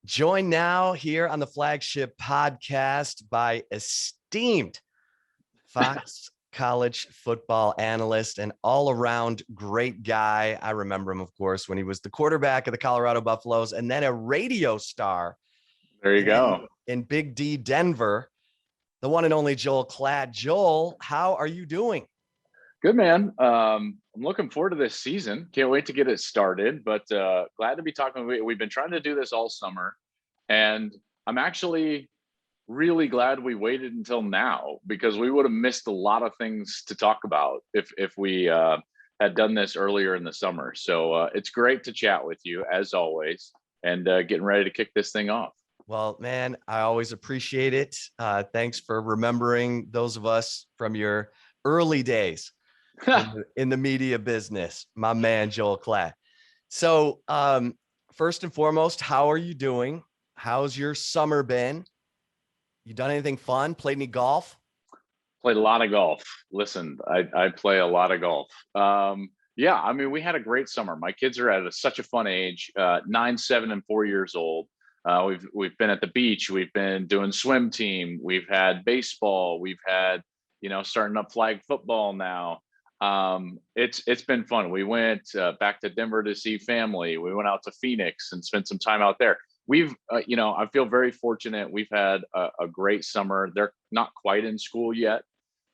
Joined now here on the Flagship podcast by esteemed Fox college football analyst and all around great guy. I remember him, of course, when he was the quarterback of the Colorado Buffaloes and then a radio star There you go. in Big D, Denver, the one and only Joel Klatt. Joel, how are you doing? Good, man. I'm looking forward to this season. Can't wait to get it started, but glad to be talking. We've been trying to do this all summer, and I'm actually really glad we waited until now because we would have missed a lot of things to talk about if we had done this earlier in the summer. So it's great to chat with you as always, and getting ready to kick this thing off. Well, man, I always appreciate it. Thanks for remembering those of us from your early days in the media business, my man, Joel Klatt. So first and foremost, how are you doing? How's your summer been? You done anything fun? Played any golf? Played a lot of golf. Listen, I play a lot of golf. Yeah, I mean, we had a great summer. My kids are at such a fun age, 9, 7, and 4 years old. We've been at the beach. We've been doing swim team. We've had baseball. We've had, starting up flag football now. It's been fun. We went back to Denver to see family. We went out to Phoenix and spent some time out there. I feel very fortunate. We've had a great summer. They're not quite in school yet,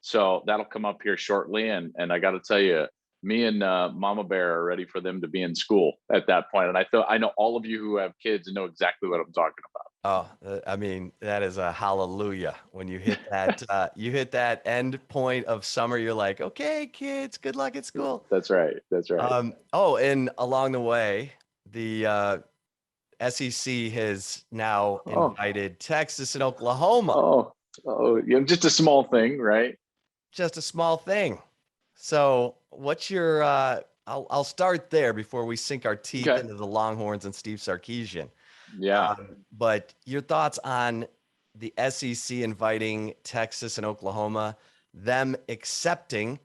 so that'll come up here shortly. And I got to tell you, me and Mama Bear are ready for them to be in school at that point. And I know all of you who have kids know exactly what I'm talking about. Oh, I mean, that is a hallelujah. When you hit that end point of summer, you're like, okay, kids, good luck at school. That's right. That's right. And along the way, the SEC has now invited Texas and Oklahoma. Just a small thing, right? Just a small thing. So what's your, I'll start there before we sink our teeth into the Longhorns and Steve Sarkisian. Yeah. But your thoughts on the SEC inviting Texas and Oklahoma, them accepting,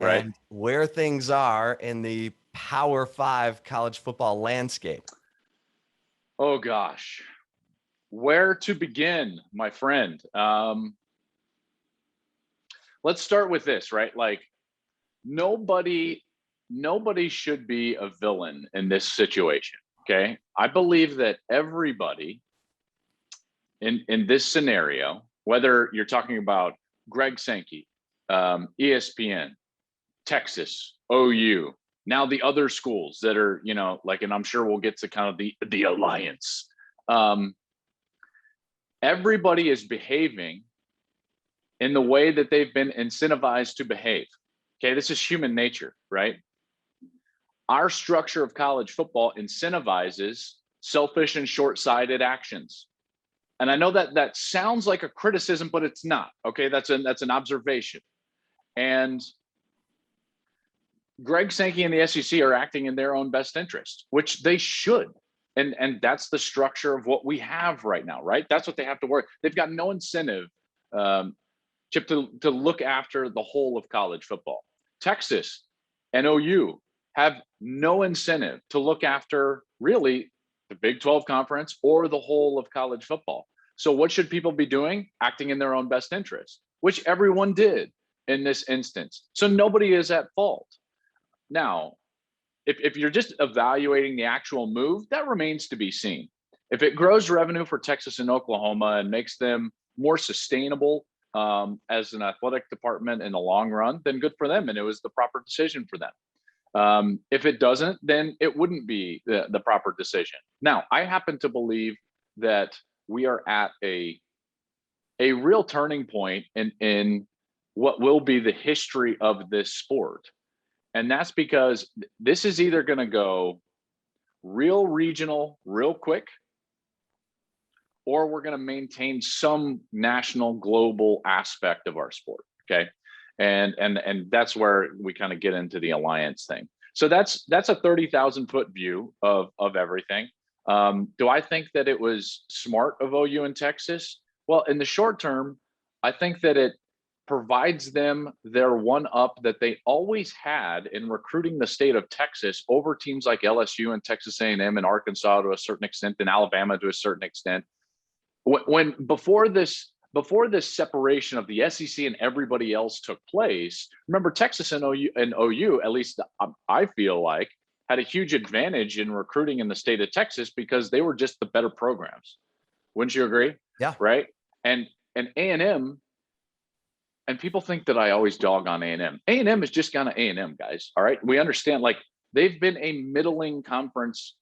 right, and where things are in the Power 5 college football landscape? Oh, gosh. Where to begin, my friend? Let's start with this, right? Like, nobody should be a villain in this situation. Okay. I believe that everybody in this scenario, whether you're talking about Greg Sankey, ESPN, Texas, OU, now the other schools that are, and I'm sure we'll get to kind of the alliance. Everybody is behaving in the way that they've been incentivized to behave. Okay, this is human nature, right? Our structure of college football incentivizes selfish and short-sighted actions. And I know that sounds like a criticism, but it's not. Okay, that's an observation. And Greg Sankey and the SEC are acting in their own best interest, which they should. And that's the structure of what we have right now, right? That's what they have to work. They've got no incentive, Chip, to look after the whole of college football. Texas and OU have no incentive to look after really the Big 12 conference or the whole of college football. So what should people be doing? Acting in their own best interest, which everyone did in this instance. So nobody is at fault. Now, if you're just evaluating the actual move, that remains to be seen. If it grows revenue for Texas and Oklahoma and makes them more sustainable as an athletic department in the long run, then good for them. And it was the proper decision for them. If it doesn't, then it wouldn't be the proper decision. Now, I happen to believe that we are at a real turning point in what will be the history of this sport. And that's because this is either going to go real regional, real quick, or we're going to maintain some national, global aspect of our sport. Okay. And that's where we kind of get into the alliance thing. So that's a 30,000 foot view of everything. Do I think that it was smart of OU in Texas? Well, in the short term, I think that provides them their one up that they always had in recruiting the state of Texas over teams like LSU and Texas A&M and Arkansas to a certain extent, and Alabama to a certain extent. When before this separation of the SEC and everybody else took place, remember Texas and OU, at least I feel like, had a huge advantage in recruiting in the state of Texas because they were just the better programs. Wouldn't you agree? Yeah. Right. And A&M, and people think that I always dog on A&M. A&M is just kind of A&M, guys. All right. We understand, like, they've been a middling conference,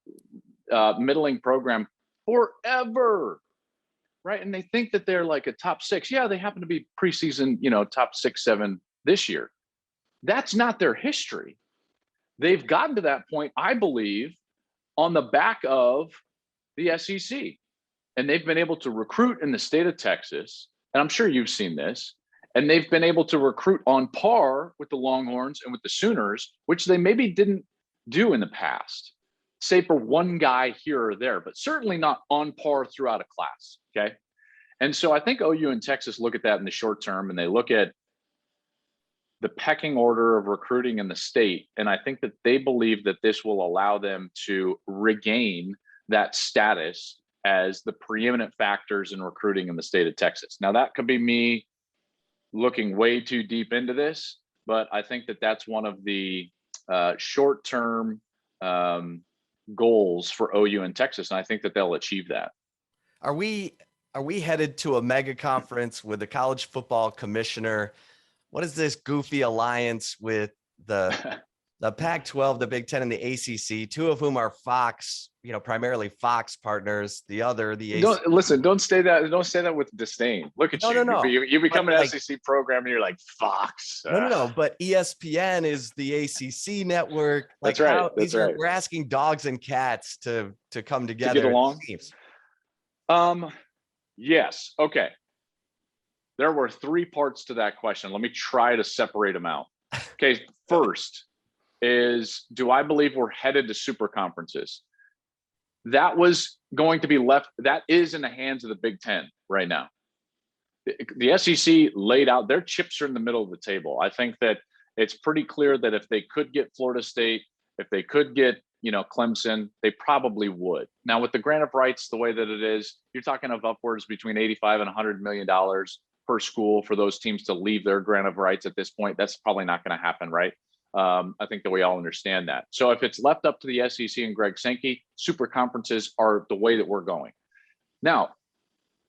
middling program forever. Right. And they think that they're like a top 6. Yeah, they happen to be preseason, top 6, 7 this year. That's not their history. They've gotten to that point, I believe, on the back of the SEC. And they've been able to recruit in the state of Texas. And I'm sure you've seen this. And they've been able to recruit on par with the Longhorns and with the Sooners, which they maybe didn't do in the past, say for one guy here or there, but certainly not on par throughout a class. Okay. And so I think OU and Texas look at that in the short term, and they look at the pecking order of recruiting in the state. And I think that they believe that this will allow them to regain that status as the preeminent factors in recruiting in the state of Texas. Now, that could be me looking way too deep into this, but I think that that's one of the short-term goals for OU and Texas, and I think that they'll achieve that. Are we headed to a mega conference with the college football commissioner? What is this goofy alliance with the Pac-12, the Big Ten, and the ACC, two of whom are Fox, primarily Fox partners. The other, the ACC. Don't say that with disdain. Look at you. No. You become an SEC program and you're like, Fox. No. But ESPN is the ACC network. That's right. We're asking dogs and cats to come together. To get along. Yes. Okay. There were 3 parts to that question. Let me try to separate them out. Okay. First is, do I believe we're headed to super conferences? That was going to be left. That is in the hands of the Big Ten right now. The SEC laid out their chips are in the middle of the table. I think that it's pretty clear that if they could get Florida State, if they could get, Clemson, they probably would. Now, with the grant of rights, the way that it is, you're talking of upwards between $85 and $100 million per school for those teams to leave their grant of rights at this point. That's probably not going to happen, right? I think that we all understand that. So if it's left up to the SEC and Greg Sankey, super conferences are the way that we're going. Now,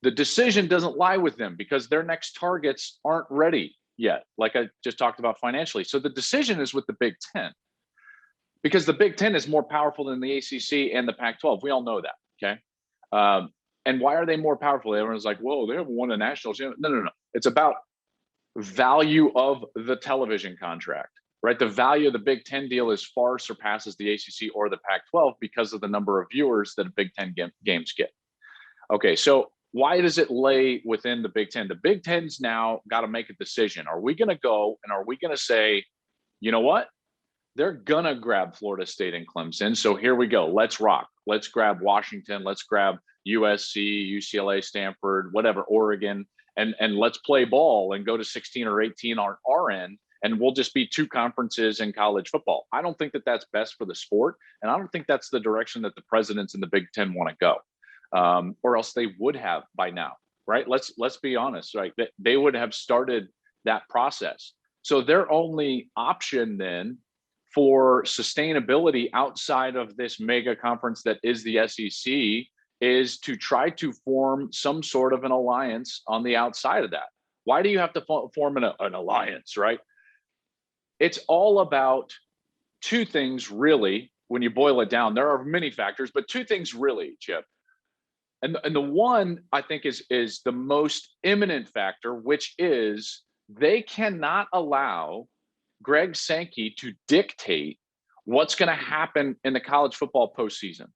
the decision doesn't lie with them because their next targets aren't ready yet, like I just talked about financially. So the decision is with the Big Ten, because the Big Ten is more powerful than the ACC and the Pac-12. We all know that, okay? And why are they more powerful? Everyone's like, whoa, they haven't won a national championship. No. It's about value of the television contract, right? The value of the Big Ten deal is far surpasses the ACC or the Pac-12 because of the number of viewers that a Big Ten games get. Okay, so why does it lay within the Big Ten? The Big Ten's now got to make a decision. Are we going to go and are we going to say, you know what? They're going to grab Florida State and Clemson. So here we go. Let's rock. Let's grab Washington. Let's grab USC, UCLA, Stanford, whatever, Oregon, and let's play ball and go to 16 or 18 on our end. And we'll just be 2 conferences in college football. I don't think that that's best for the sport. And I don't think that's the direction that the presidents in the Big Ten want to go. Or else they would have by now, right? Let's be honest, right? They would have started that process. So their only option then for sustainability outside of this mega conference that is the SEC is to try to form some sort of an alliance on the outside of that. Why do you have to form an alliance, right? It's all about 2 things, really, when you boil it down. There are many factors, but 2 things really, Chip. And the one I think is the most imminent factor, which is they cannot allow Greg Sankey to dictate what's going to happen in the college football postseason.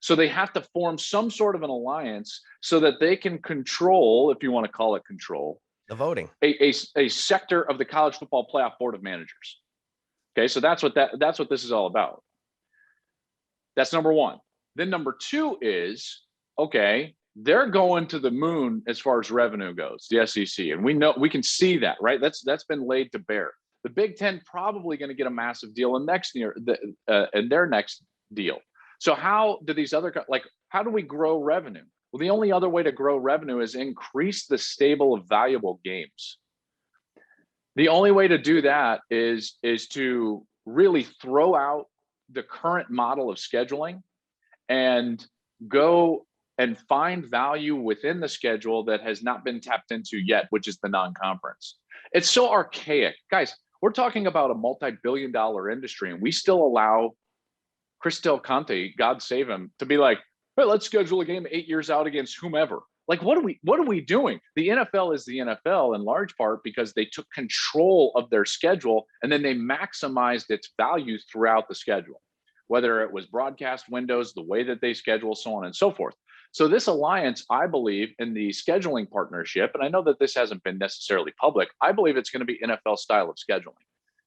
So they have to form some sort of an alliance so that they can control, if you want to call it control, the voting, a sector of the college football playoff board of managers. Okay, so that's what this is all about. That's number one. Then number two is, okay, they're going to the moon as far as revenue goes, the SEC, and we can see that, right? That's been laid to bear. The Big Ten probably going to get a massive deal in their next deal. So how do these other, like, how do we grow revenue? Well, the only other way to grow revenue is increase the stable of valuable games. The only way to do that is to really throw out the current model of scheduling and go and find value within the schedule that has not been tapped into yet, which is the non-conference. It's so archaic. Guys, we're talking about a multi-billion-dollar industry, and we still allow Chris Del Conte, God save him, to be like, hey, let's schedule a game 8 years out against whomever. Like, what are we doing? The NFL is the NFL in large part because they took control of their schedule and then they maximized its value throughout the schedule, whether it was broadcast windows, the way that they schedule, so on and so forth. So this alliance, I believe, in the scheduling partnership, and I know that this hasn't been necessarily public, I believe it's going to be NFL style of scheduling.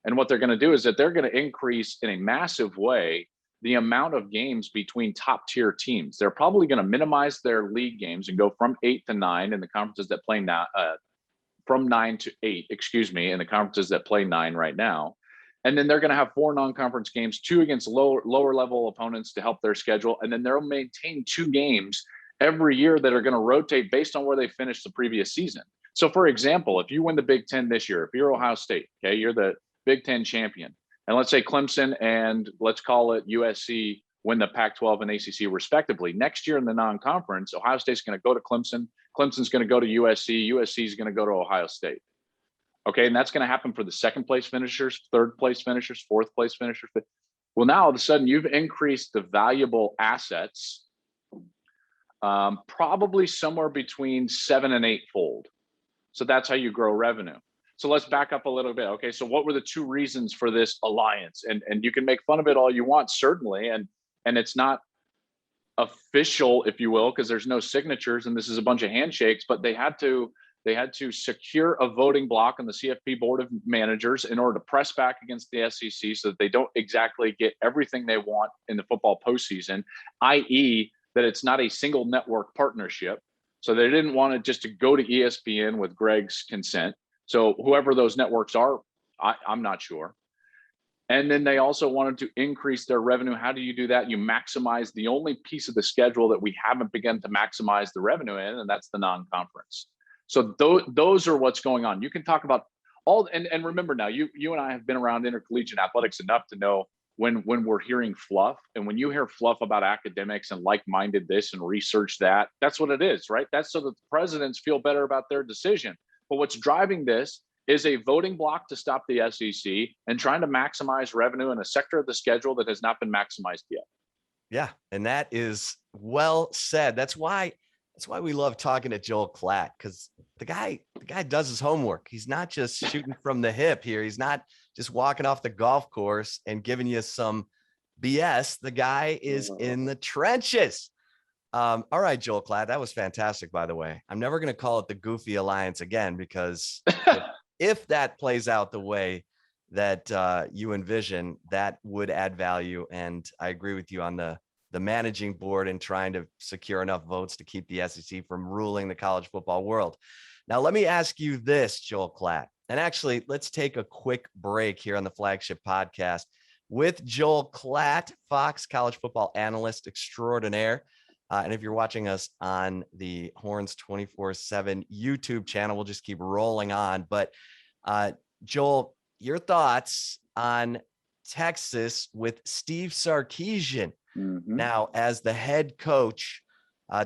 And what they're going to do is that they're going to increase in a massive way the amount of games between top tier teams. They're probably going to minimize their league games and go from 8 to 9 in the conferences that play now, from 9 to 8, in the conferences that play 9 right now. And then they're going to have 4 non-conference games, 2 against lower level opponents to help their schedule. And then they'll maintain 2 games every year that are going to rotate based on where they finished the previous season. So for example, if you win the Big Ten this year, if you're Ohio State, okay, you're the Big Ten champion. And let's say Clemson and let's call it USC win the Pac-12 and ACC respectively. Next year in the non-conference, Ohio State's going to go to Clemson. Clemson's going to go to USC. USC is going to go to Ohio State. Okay, and that's going to happen for the second place finishers, third place finishers, fourth place finishers. Well, now all of a sudden you've increased the valuable assets probably somewhere between 7 and 8-fold. So that's how you grow revenue. So let's back up a little bit. Okay, so what were the 2 reasons for this alliance? And you can make fun of it all you want, certainly, and it's not official, if you will, because there's no signatures and this is a bunch of handshakes, but they had to secure a voting block on the CFP Board of Managers in order to press back against the SEC so that they don't exactly get everything they want in the football postseason, i.e., that it's not a single network partnership. So they didn't want it just to go to ESPN with Greg's consent. So whoever those networks are, I'm not sure. And then they also wanted to increase their revenue. How do you do that? You maximize the only piece of the schedule that we haven't begun to maximize the revenue in, and that's the non-conference. So those are what's going on. You can talk about all, and remember now, you and I have been around intercollegiate athletics enough to know when we're hearing fluff, and when you hear fluff about academics and like-minded this and research that, that's what it is, right? That's so that the presidents feel better about their decision. But what's driving this is a voting block to stop the SEC and trying to maximize revenue in a sector of the schedule that has not been maximized yet. Yeah, and that is well said. That's why we love talking to Joel Klatt, because the guy does his homework. He's not just shooting from the hip here. He's not just walking off the golf course and giving you some BS. The guy is in the trenches. All right, Joel Klatt, that was fantastic, by the way. I'm never going to call it the Goofy Alliance again, because if that plays out the way that you envision, that would add value. And I agree with you on the managing board and trying to secure enough votes to keep the SEC from ruling the college football world. Now, let me ask you this, Joel Klatt. And actually, let's take a quick break here on the Flagship podcast with Joel Klatt, Fox college football analyst extraordinaire. And if you're watching us on the Horns 24/7 YouTube channel, we'll just keep rolling on. But Joel, your thoughts on Texas with Steve Sarkisian. Mm-hmm. Now, as the head coach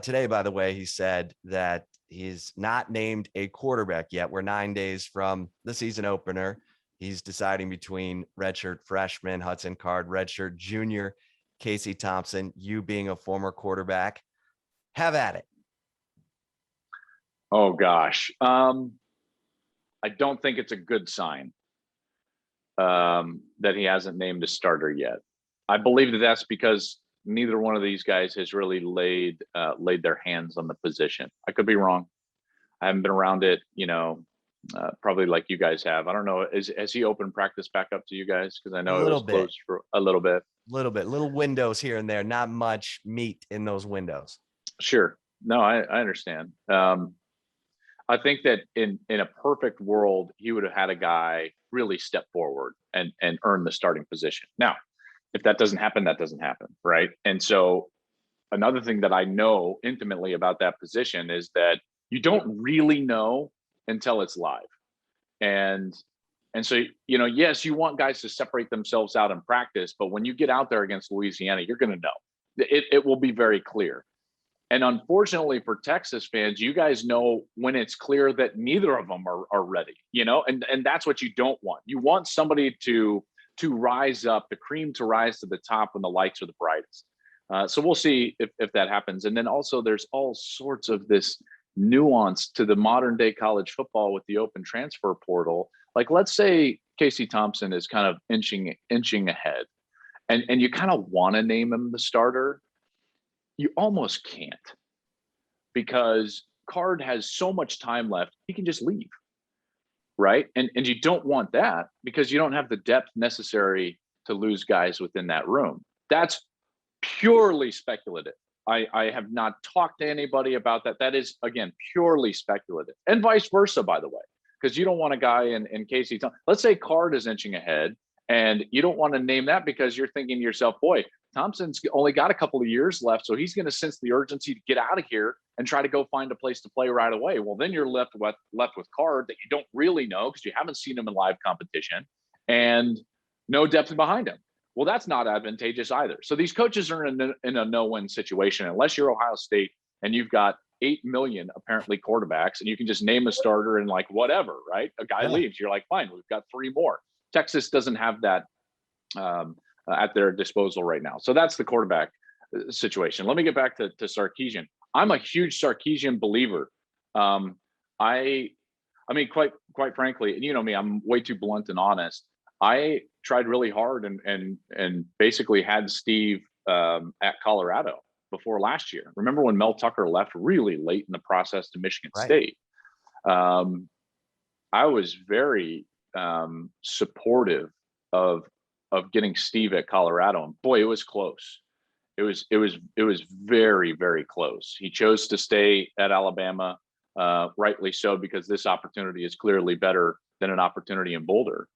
today, by the way, he said that he's not named a quarterback yet. We're 9 days from the season opener. He's deciding between redshirt freshman Hudson Card, redshirt junior Casey Thompson, you being a former quarterback. Have at it. Oh, gosh. I don't think it's a good sign that he hasn't named a starter yet. I believe that that's because neither one of these guys has really laid their hands on the position. I could be wrong. I haven't been around it, probably like you guys have. I don't know. Has he opened practice back up to you guys? Because I know it was closed for a little bit. Little windows here and there, not much meat in those windows. Sure. No, I understand. I think that in a perfect world, he would have had a guy really step forward and earn the starting position. Now, if that doesn't happen, that doesn't happen, right? And so another thing that I know intimately about that position is that you don't really know until it's live. And and so, yes, you want guys to separate themselves out in practice, but when you get out there against Louisiana, you're going to know. It will be very clear. And unfortunately for Texas fans, you guys know when it's clear that neither of them are ready, and that's what you don't want. You want somebody to rise up, the cream to rise to the top when the lights are the brightest. So we'll see if that happens. And then also there's all sorts of this nuance to the modern day college football with the open transfer portal. Like, let's say Casey Thompson is kind of inching ahead, and you kind of want to name him the starter. You almost can't, because Card has so much time left, he can just leave, right? And you don't want that, because you don't have the depth necessary to lose guys within that room. That's purely speculative. I have not talked to anybody about that. That is, again, purely speculative, and vice versa, by the way, because you don't want a guy in Casey. Let's say Card is inching ahead, and you don't want to name that because you're thinking to yourself, boy, Thompson's only got a couple of years left, so he's going to sense the urgency to get out of here and try to go find a place to play right away. Well, then you're left with Card that you don't really know because you haven't seen him in live competition, and no depth behind him. Well, that's not advantageous either. So these coaches are in a no-win situation unless you're Ohio State and you've got 8 million apparently quarterbacks, and you can just name a starter and like whatever, right? A guy leaves, you're like, fine, we've got 3 more. Texas doesn't have that at their disposal right now. So that's the quarterback situation. Let me get back to Sarkisian. I'm a huge Sarkisian believer. I mean, quite frankly, and you know me, I'm way too blunt and honest. I tried really hard and basically had Steve at Colorado before last year. Remember when Mel Tucker left really late in the process to Michigan State? I was very supportive of getting Steve at Colorado, and boy, it was close. It was very, very close. He chose to stay at Alabama, rightly so, because this opportunity is clearly better than an opportunity in Boulder.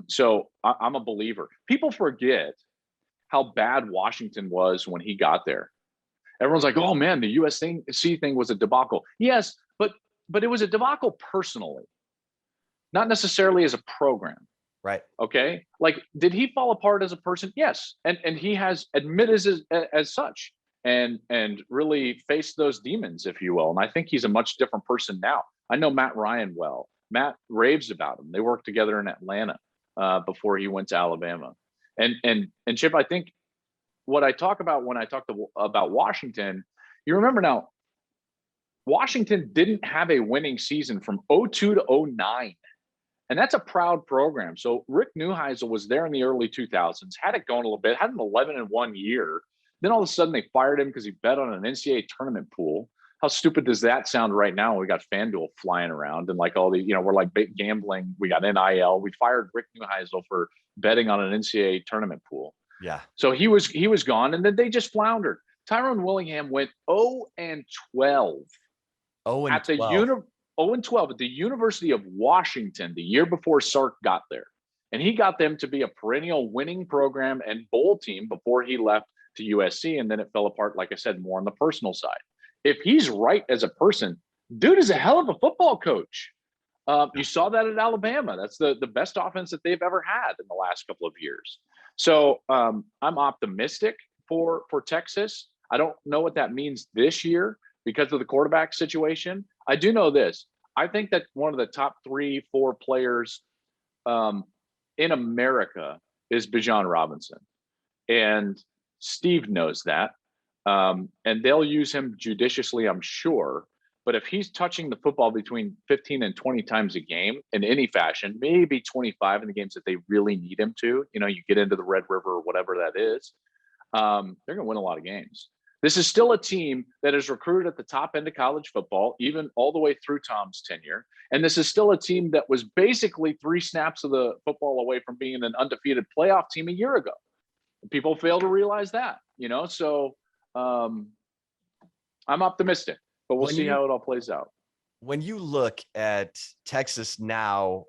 So I'm a believer. People forget how bad Washington was when he got there. Everyone's like, "Oh man, the USC thing was a debacle." Yes, but it was a debacle personally, not necessarily as a program. Right. Okay. Like, did he fall apart as a person? Yes. And he has admitted as such and really faced those demons, if you will. And I think he's a much different person now. I know Matt Ryan well. Matt raves about him. They worked together in Atlanta before he went to Alabama. And Chip, I think what I talk about when I talk about Washington, you remember now, Washington didn't have a winning season from 02 to 09. And that's a proud program. So Rick Neuheisel was there in the early 2000s, had it going a little bit, had an 11-1 year. Then all of a sudden they fired him because he bet on an NCAA tournament pool. How stupid does that sound right now? We got FanDuel flying around and like all the, we're like gambling. We got NIL. We fired Rick Neuheisel for betting on an NCAA tournament pool. Yeah. So he was gone, and then they just floundered. Tyrone Willingham went 0-12 at the 0-12 at the University of Washington the year before Sark got there. And he got them to be a perennial winning program and bowl team before he left to USC. And then it fell apart, like I said, more on the personal side. If he's right as a person, dude is a hell of a football coach. You saw that at Alabama. That's the best offense that they've ever had in the last couple of years. So I'm optimistic for Texas. I don't know what that means this year because of the quarterback situation. I do know this. I think that one of the top 3-4 players in America is Bijan Robinson. And Steve knows that. And they'll use him judiciously, I'm sure. But if he's touching the football between 15 and 20 times a game in any fashion, maybe 25 in the games that they really need him to, you get into the Red River or whatever that is, they're going to win a lot of games. This is still a team that is recruited at the top end of college football, even all the way through Tom's tenure. And this is still a team that was basically 3 snaps of the football away from being an undefeated playoff team a year ago. People fail to realize that, So I'm optimistic, but we'll When see you how it all plays out. when you look at Texas now,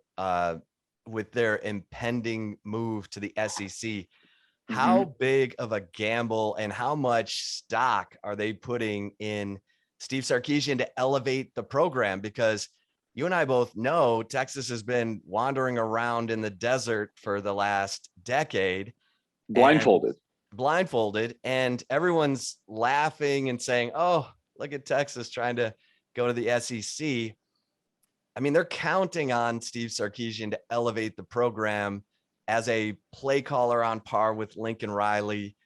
with their impending move to the SEC, Mhm. how big of a gamble and how much stock are they putting in Steve Sarkisian to elevate the program? Because you and I both know Texas has been wandering around in the desert for the last decade and Blindfolded. and everyone's laughing and saying, "Oh, look at Texas trying to go to the SEC." I mean, they're counting on Steve Sarkisian to elevate the program as a play caller on par with Lincoln Riley,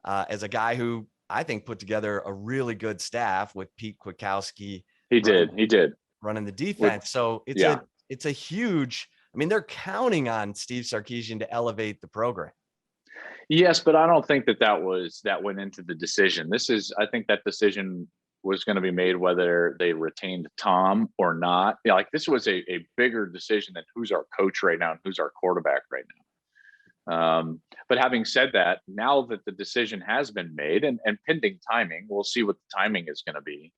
as a guy who I think put together a really good staff with Pete Kwiatkowski He running did. He did. running the With defense. So yeah. it's a huge. I mean, they're counting on Steve Sarkisian to elevate the program. Yes, but I don't think that went into the decision. I think that decision was going to be made whether they retained Tom or not. Yeah, like this was a bigger decision than who's our coach right now and who's our quarterback right now. But having said that, now that the decision has been made and pending timing, we'll see what the timing is going to be.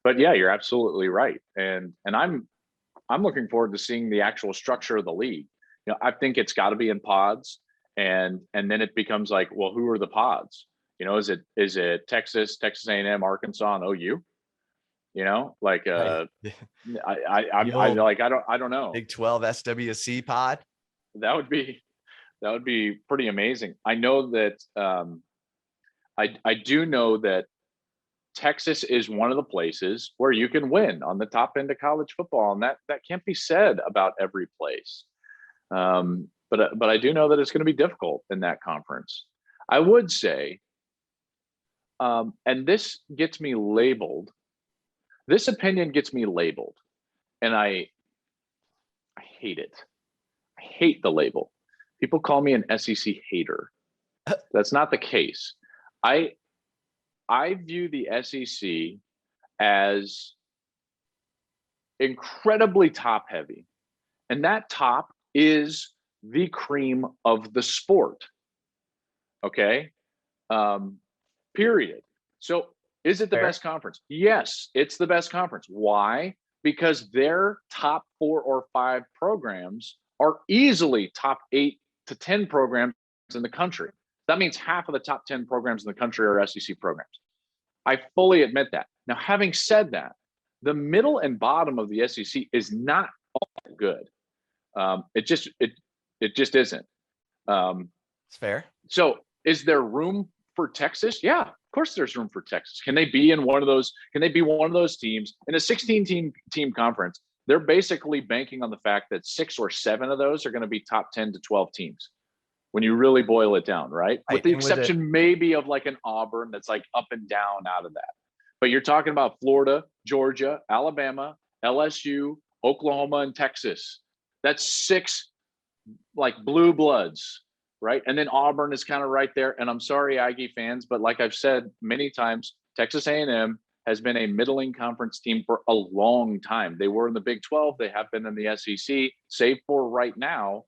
But yeah, you're absolutely right. And I'm looking forward to seeing the actual structure of the league. I think it's got to be in pods, and then it becomes like, well, who are the pods? Is it Texas A&M, Arkansas, and OU? Like Right. The I old like I don't know. Big 12 SWC pod. That would be pretty amazing. I know that I do know that Texas is one of the places where you can win on the top end of college football, and that can't be said about every place. But I do know that it's going to be difficult in that conference. I would say, and this gets me labeled. This opinion gets me labeled, and I hate it. I hate the label. People call me an SEC hater. That's not the case. I I view the SEC as incredibly top heavy, and that top is the cream of the sport. Okay. Um, Period. So is it the Fair. best conference? Yes, it's the best conference. Why? Because their top 4 or 5 programs are easily top 8 to 10 programs in the country. That means half of the top 10 programs in the country are SEC programs. I fully admit that. Now, having said that, the middle and bottom of the SEC is not all good. It just isn't. Um, It's fair. so, is there room for Texas? Yeah, of course there's room for Texas. Can they be in one of those? Can they be one of those teams in a 16 team conference? They're basically banking on the fact that 6 or 7 of those are going to be top 10 to 12 teams when you really boil it down, right? With Right. the And with it, exception maybe of like an Auburn that's like up and down out of that. But you're talking about Florida, Georgia, Alabama, LSU, Oklahoma, and Texas. That's 6 like blue bloods, right? And then Auburn is kind of right there. And I'm sorry, Aggie fans, but like I've said many times, Texas A&M has been a middling conference team for a long time. They were in the Big 12. They have been in the SEC, save for right now,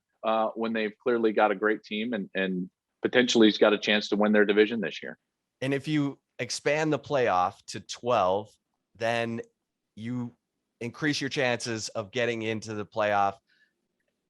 when they've clearly got a great team and potentially has got a chance to win their division this year. and if you expand the playoff to 12, then you increase your chances of getting into the playoff.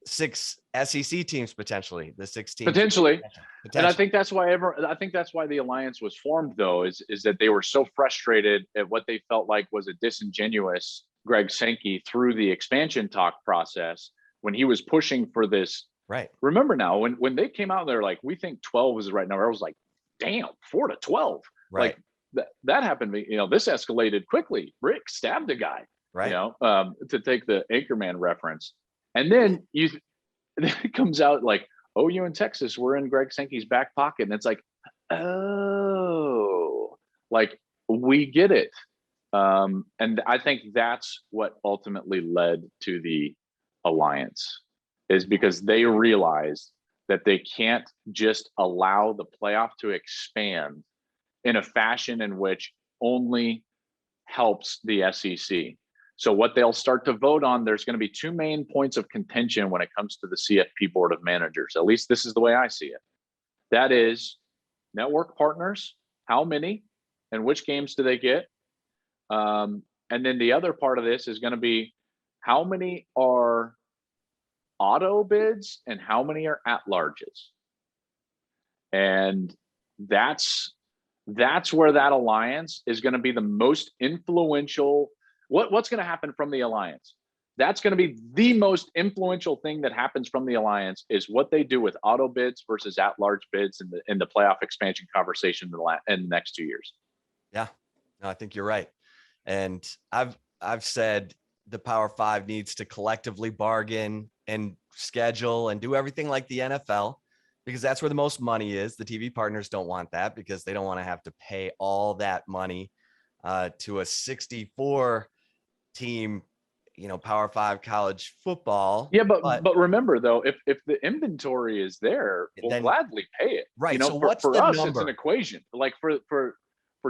6 SEC teams potentially, the 6 teams Potentially. And I potentially. think that's why the alliance was formed, though, is that they were so frustrated at what they felt like was a disingenuous Greg Sankey through the expansion talk process when he was pushing for this. Right. Remember now, when they came out, they're like, we think 12 is the right number. I was like, damn, 4 to 12. Right. Like that happened. This escalated quickly. Rick stabbed a guy. Right. To take the Anchorman reference, and then it comes out like, oh, you in Texas, we're in Greg Sankey's back pocket. And it's like, oh, like we get it. And I think that's what ultimately led to the alliance, is because they realized that they can't just allow the playoff to expand in a fashion in which only helps the SEC. So what they'll start to vote on, there's going to be 2 main points of contention when it comes to the CFP Board of Managers. At least this is the way I see it. That is network partners, how many and which games do they get? And then the other part of this is going to be how many are auto bids and how many are at larges. And that's where that alliance is going to be the most influential. What's going to happen from the alliance? That's going to be the most influential thing that happens from the alliance is what they do with auto bids versus at large bids in the playoff expansion conversation in the next 2 years. Yeah, no, I think you're right. And I've said the Power Five needs to collectively bargain and schedule and do everything like the NFL, because that's where the most money is. The TV partners don't want that because they don't want to have to pay all that money to a 64 team, Power Five college football. Yeah, but remember though, if the inventory is there, we'll gladly pay it. Right. So for us, it's an equation. Like for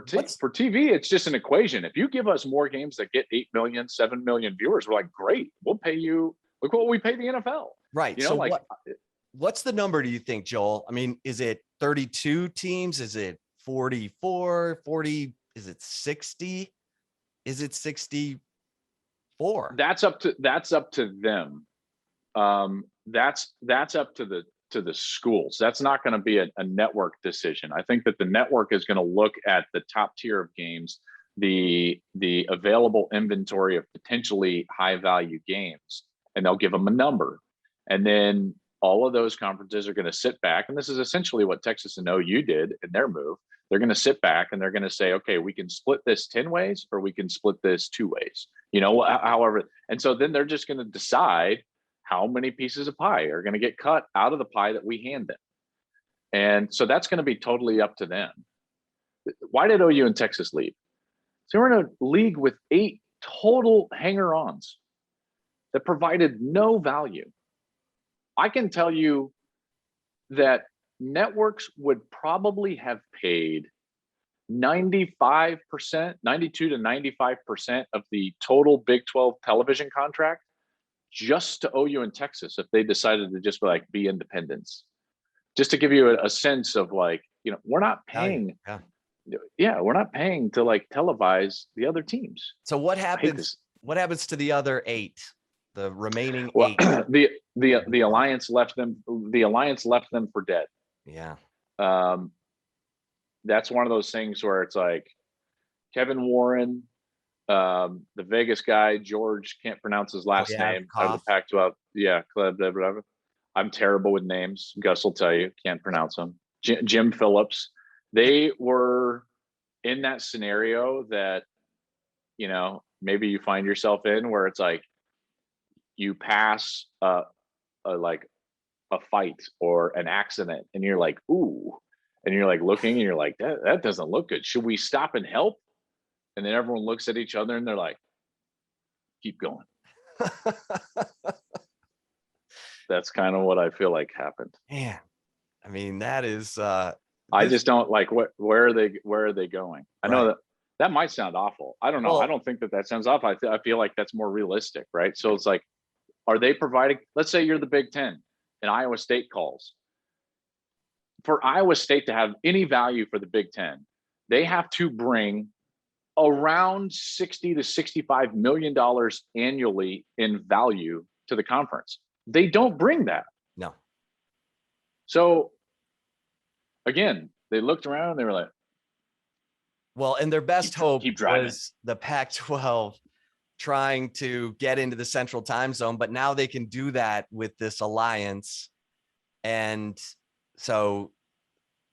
TV, it's just an equation. If you give us more games that get 8 million, 7 million viewers, we're like, great, we'll pay you. Look what we pay the NFL. Right. So what's the number, do you think, Joel? I mean, is it 32 teams? Is it 44, 40? Is it 60? Is it 64? That's up to them. That's up to the schools. That's not going to be a network decision. I think that the network is going to look at the top tier of games, the available inventory of potentially high value games, and they'll give them a number. And then all of those conferences are going to sit back. And this is essentially what Texas and OU did in their move. They're going to sit back and they're going to say, okay, we can split this 10 ways or we can split this 2 ways, however. And so then they're just going to decide how many pieces of pie are going to get cut out of the pie that we hand them. And so that's going to be totally up to them. Why did OU and Texas leave? So we're in a league with 8 total hanger-ons that provided no value. I can tell you that networks would probably have paid 95%, 92 to 95% of the total Big 12 television contract just to OU and Texas if they decided to just be independents. Just to give you a sense of we're not paying. Yeah, we're not paying to televise the other teams. So what happens? What happens to the other 8? The remaining 8. The alliance left them. The alliance left them for dead. Yeah. That's one of those things where it's like Kevin Warren, the Vegas guy, George, can't pronounce his last name. Out of the Pac-12. Yeah, whatever. I'm terrible with names. Gus will tell you, can't pronounce them. Jim Phillips. They were in that scenario that, maybe you find yourself in where it's like you pass a fight or an accident and you're like, ooh, and you're looking and you're like, that doesn't look good. Should we stop and help? And then everyone looks at each other and they're like, keep going. That's kind of what I feel like happened. Man, I mean, that is I just don't where are they going? I know that might sound awful. I don't know. I don't think that sounds awful. I feel like that's more realistic, right? So it's like, are they providing, let's say you're the Big Ten and Iowa State calls. For Iowa State to have any value for the Big Ten, they have to bring around $60 to $65 million annually in value to the conference. They don't bring that. No. So again, they looked around and they were like, well, and their best hope was the Pac-12 trying to get into the central time zone, but now they can do that with this alliance. And so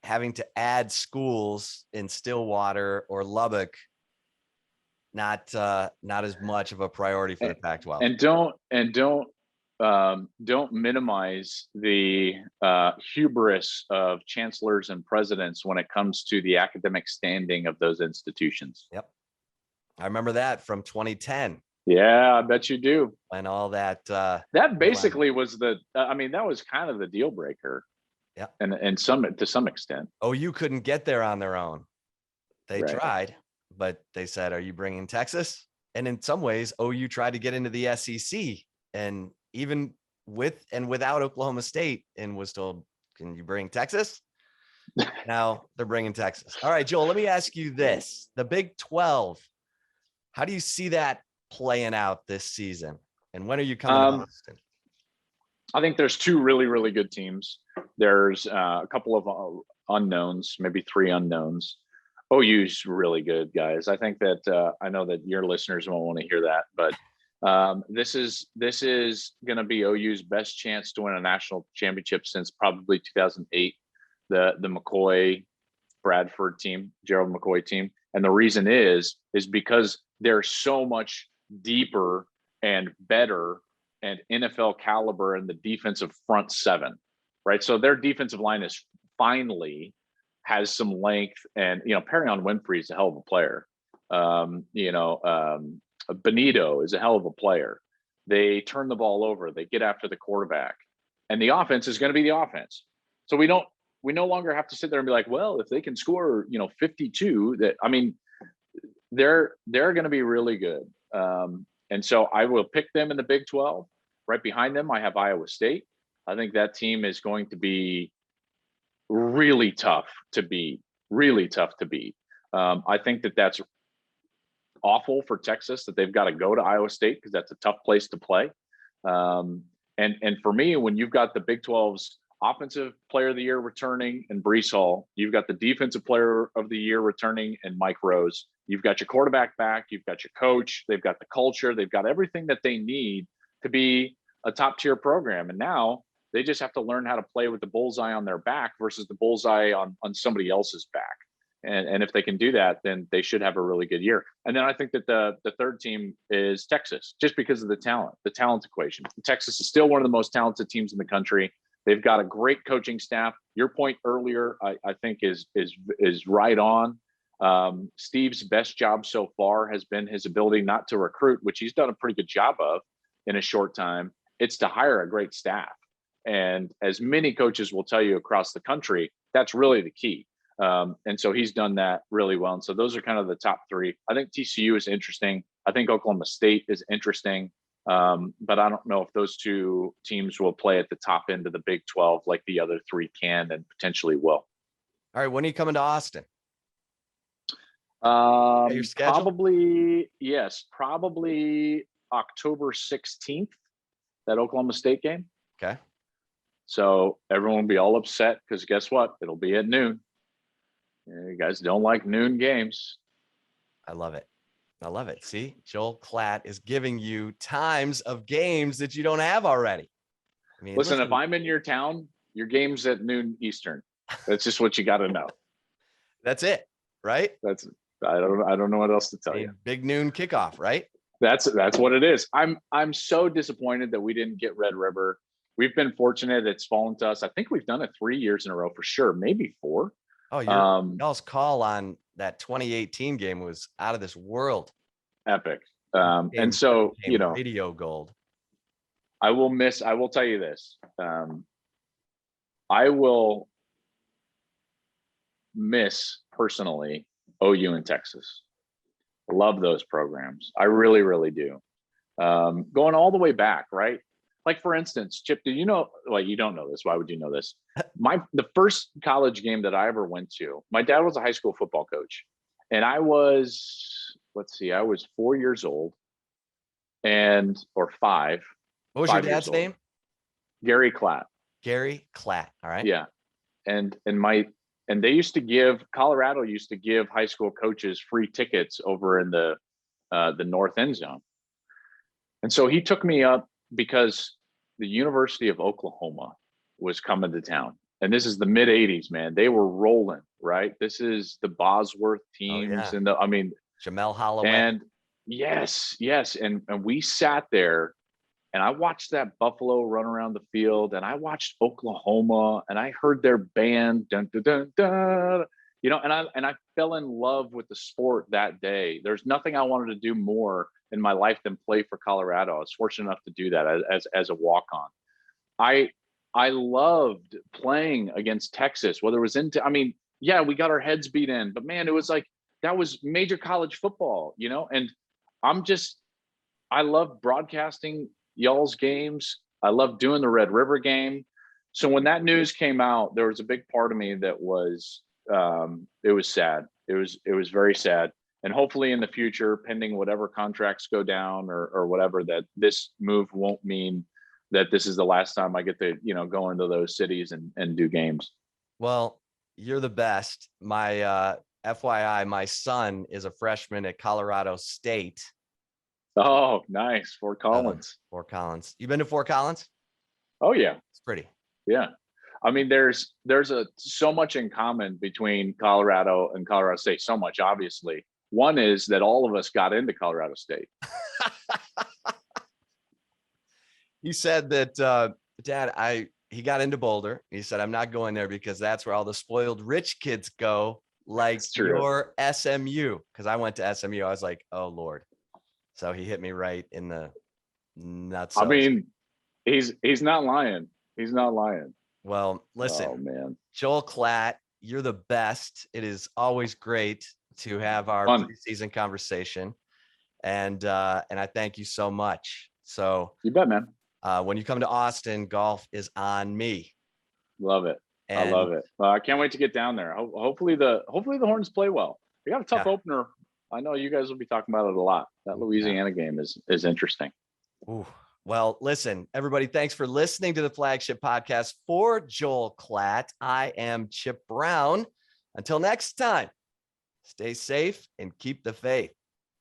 having to add schools in Stillwater or Lubbock, not as much of a priority for the Pac-12. And don't minimize the hubris of chancellors and presidents when it comes to the academic standing of those institutions. Yep. I remember that from 2010. Yeah, I bet you do. And all that. That basically was that was kind of the deal breaker. Yeah. And to some extent. OU couldn't get there on their own. They tried, but they said, are you bringing Texas? And in some ways, OU tried to get into the SEC, and even with and without Oklahoma State, and was told, can you bring Texas? Now they're bringing Texas. All right, Joel, let me ask you this. The Big 12 How do you see that playing out this season? And when are you coming to Austin? I think there's two really, really good teams. There's a couple of unknowns, maybe three unknowns. OU's really good, guys. I think that I know that your listeners won't want to hear that, but this is going to be OU's best chance to win a national championship since probably 2008, the McCoy Bradford team, Gerald McCoy team. And the reason is because they're so much deeper and better and NFL caliber in the defensive front seven, right? So their defensive line is finally has some length, and Perrion Winfrey is a hell of a player. Benito is a hell of a player. They turn the ball over, they get after the quarterback, and the offense is going to be the offense. So we no longer have to sit there and be like, well, if they can score, 52, they're going to be really good. And so I will pick them in the Big 12. Right behind them, I have Iowa State. I think that team is going to be really tough to beat. I think that that's awful for Texas, that they've got to go to Iowa State, because that's a tough place to play. And for me, when you've got the Big 12's offensive player of the year returning in Breece Hall, you've got the defensive player of the year returning in Mike Rose, you've got your quarterback back, you've got your coach, they've got the culture, they've got everything that they need to be a top tier program. And now they just have to learn how to play with the bullseye on their back versus the bullseye on somebody else's back. And if they can do that, then they should have a really good year. And then I think that the third team is Texas, just because of the talent equation. Texas is still one of the most talented teams in the country. They've got a great coaching staff. Your point earlier, I think is right on. Steve's best job so far has been his ability not to recruit, which he's done a pretty good job of in a short time. It's to hire a great staff. And as many coaches will tell you across the country, that's really the key. And so he's done that really well. And so those are kind of the top three. I think TCU is interesting. I think Oklahoma State is interesting. But I don't know if those two teams will play at the top end of the Big 12 like the other three can and potentially will. All right. When are you coming to Austin? Your schedule? Probably October 16th, that Oklahoma State game. Okay. So everyone will be all upset because guess what? It'll be at noon. You guys don't like noon games. I love it. See, Joel Klatt is giving you times of games that you don't have already. I mean, listen, if I'm in your town, your game's at noon Eastern. That's just what you got to know. That's it, right? I don't know what else to tell you. Big noon kickoff, right? That's what it is. I'm so disappointed that we didn't get Red River. We've been fortunate; it's fallen to us. I think we've done it 3 years in a row for sure, maybe 4. Oh, y'all's call on that 2018 game was out of this world. Epic. And so, radio gold. I will tell you this. I will miss personally OU in Texas. Love those programs. I really, really do. Going all the way back, right? Like, for instance, Chip, do you know, well, you don't know this. Why would you know this? The first college game that I ever went to, my dad was a high school football coach. And I was 4 years old or 5. What was your dad's name? Gary Klatt. Gary Klatt. All right. Yeah. And Colorado used to give high school coaches free tickets over in the north end zone. And so he took me up because the University of Oklahoma was coming to town. And this is the mid 80s, man. They were rolling, right? This is the Bosworth teams. Oh, yeah. And Jamel Holloway. And yes. And we sat there and I watched that Buffalo run around the field, and I watched Oklahoma, and I heard their band, dun, dun, dun, dun, and I fell in love with the sport that day. There's nothing I wanted to do more in my life than play for Colorado. I was fortunate enough to do that as a walk-on. I loved playing against Texas, whether it was we got our heads beat in, but man, it was like, that was major college football, and I love broadcasting y'all's games. I love doing the Red River game. So when that news came out, there was a big part of me that was, it was sad. It was very sad. And hopefully in the future, pending whatever contracts go down or whatever, that this move won't mean that this is the last time I get to, go into those cities and do games. Well, you're the best. My FYI, my son is a freshman at Colorado State. Oh, nice. Fort Collins. Fort Collins. You been to Fort Collins? Oh yeah. It's pretty. Yeah. I mean, there's so much in common between Colorado and Colorado State. So much, obviously. One is that all of us got into Colorado State. He said that, Dad, he got into Boulder. He said, I'm not going there because that's where all the spoiled rich kids go, like your SMU. Because I went to SMU. I was like, oh, Lord. So he hit me right in the nuts. I mean, he's not lying. He's not lying. Well, listen, oh, man. Joel Klatt, you're the best. It is always great to have our preseason conversation. And I thank you so much. So you bet, man. When you come to Austin, golf is on me. Love it. I love it. I can't wait to get down there. Hopefully the Hornets play well. They got a tough opener. I know you guys will be talking about it a lot. That Louisiana game is interesting. Ooh. Well, listen, everybody, thanks for listening to the Flagship Podcast. For Joel Klatt, I am Chip Brown. Until next time, stay safe and keep the faith.